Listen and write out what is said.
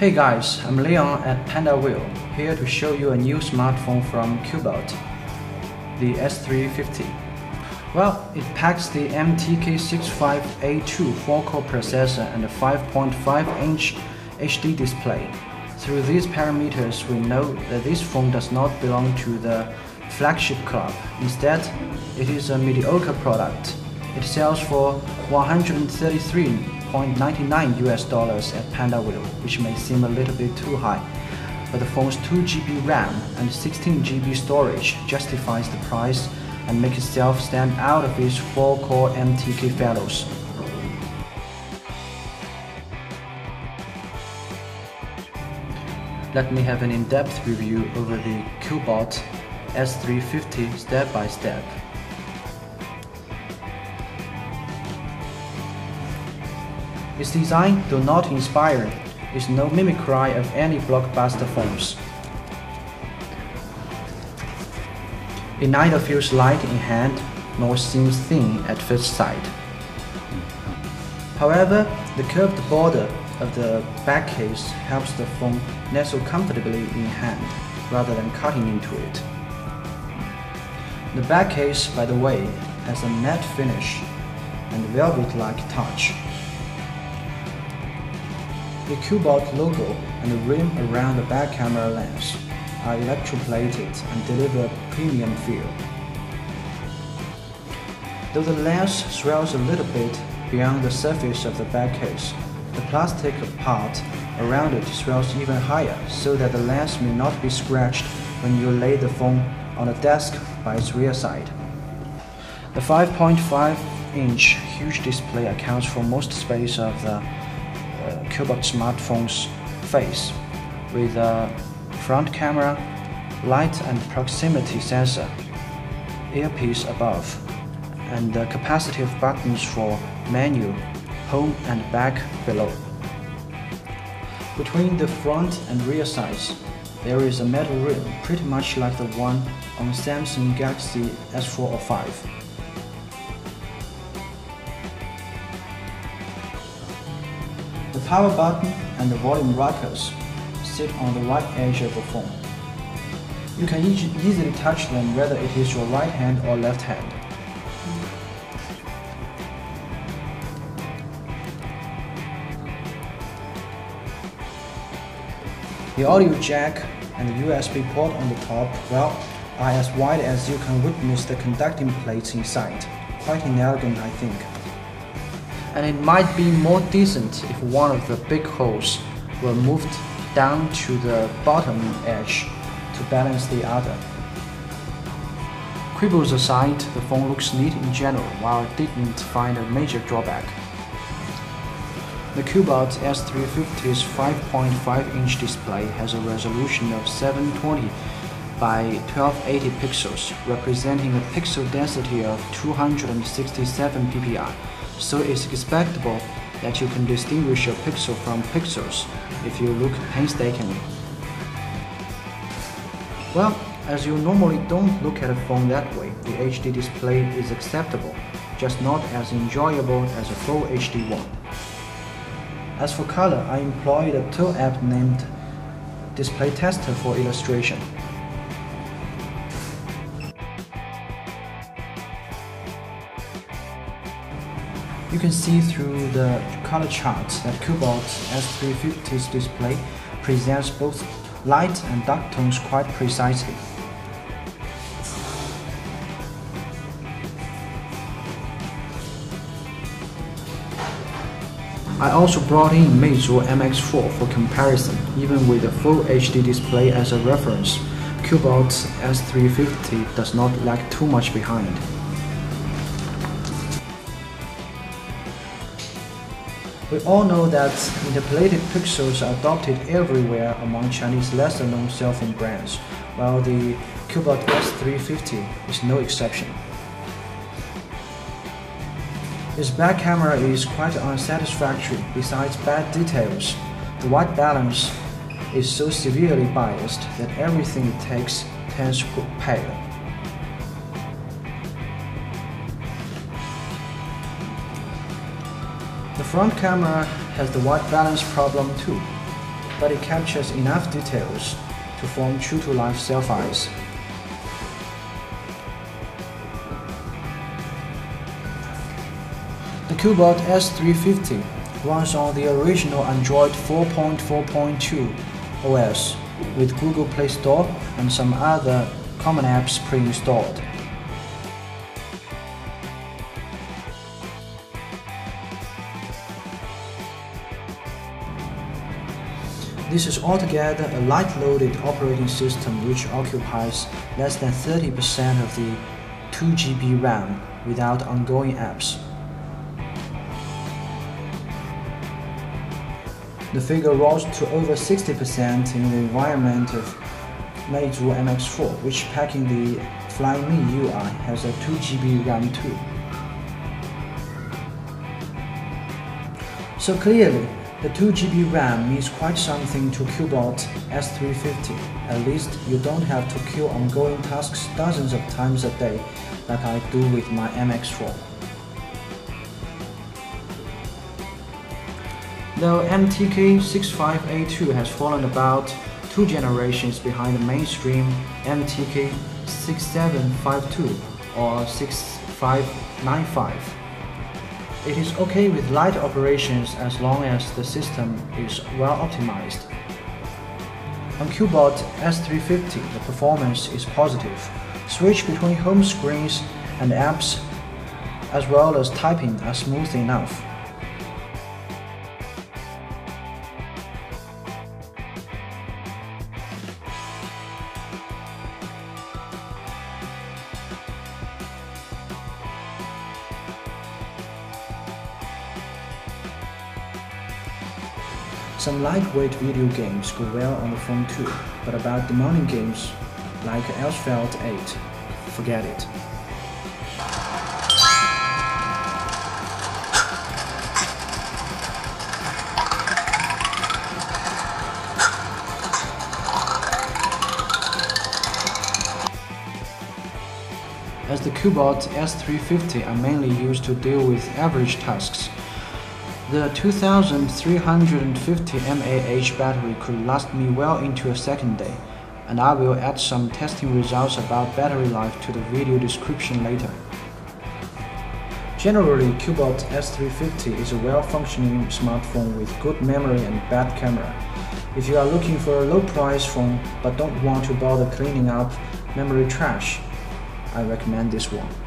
Hey guys, I'm Leon at Panda Wheel, here to show you a new smartphone from Cubot, the S350. Well, it packs the MTK65A2 4-core processor and a 5.5-inch HD display. Through these parameters, we know that this phone does not belong to the flagship club. Instead, it is a mediocre product. It sells for $133.99 at Panda Wheel, which may seem a little bit too high, but the phone's 2 GB RAM and 16 GB storage justifies the price and makes itself stand out of its 4-core MTK fellows. Let me have an in-depth review over the Cubot S350 step by step. Its design, though not inspiring, is no mimicry of any blockbuster phones. It neither feels light in hand nor seems thin at first sight. However, the curved border of the back case helps the phone nestle comfortably in hand rather than cutting into it. The back case, by the way, has a matte finish and velvet-like touch. The Cubot logo and the rim around the back camera lens are electroplated and deliver a premium feel. Though the lens swells a little bit beyond the surface of the back case, the plastic part around it swells even higher so that the lens may not be scratched when you lay the phone on a desk by its rear side. The 5.5-inch huge display accounts for most space of the Cubot smartphone's face, with a front camera, light and proximity sensor, earpiece above, and the capacitive buttons for menu, home and back below. Between the front and rear sides, there is a metal rim pretty much like the one on Samsung Galaxy S4 or 5. The power button and the volume rockers sit on the right edge of the phone. You can easily touch them whether it is your right hand or left hand. The audio jack and the USB port on the top, well, are as wide as you can witness the conducting plates inside. Quite inelegant, I think. And it might be more decent if one of the big holes were moved down to the bottom edge to balance the other. Quibbles aside, the phone looks neat in general, while I didn't find a major drawback. The Cubot S350's 5.5-inch display has a resolution of 720 by 1280 pixels, representing a pixel density of 267 ppi. So it's expectable that you can distinguish a pixel from pixels if you look painstakingly. Well, as you normally don't look at a phone that way, the HD display is acceptable, just not as enjoyable as a full HD one. As for color, I employed a tool app named Display Tester for illustration. You can see through the color charts that Cubot S350's display presents both light and dark tones quite precisely. I also brought in Meizu MX4 for comparison. Even with a full HD display as a reference, Cubot S350 does not lag too much behind. We all know that interpolated pixels are adopted everywhere among Chinese lesser-known cell phone brands, while the Cubot S350 is no exception. Its back camera is quite unsatisfactory. Besides bad details, the white balance is so severely biased that everything it takes turns pale. The front camera has the white balance problem too, but it captures enough details to form true-to-life selfies. The Cubot S350 runs on the original Android 4.4.2 OS with Google Play Store and some other common apps pre-installed. This is altogether a light-loaded operating system which occupies less than 30% of the 2 GB RAM without ongoing apps. The figure rose to over 60% in the environment of Meizu MX4, which packing the Flyme UI has a 2 GB RAM too. So clearly, the 2 GB RAM means quite something to Cubot S350. At least you don't have to queue ongoing tasks dozens of times a day like I do with my MX4. Though MTK65A2 has fallen about 2 generations behind the mainstream MTK6752 or 6595. It is okay with light operations as long as the system is well optimized. On Cubot S350, the performance is positive. Switch between home screens and apps as well as typing are smooth enough. Some lightweight video games go well on the phone too, but about demanding games like Asphalt 8, forget it. As the Cubot S350 are mainly used to deal with average tasks, the 2350 mAh battery could last me well into a second day, and I will add some testing results about battery life to the video description later. Generally, Cubot S350 is a well-functioning smartphone with good memory and bad camera. If you are looking for a low-price phone but don't want to bother cleaning up memory trash, I recommend this one.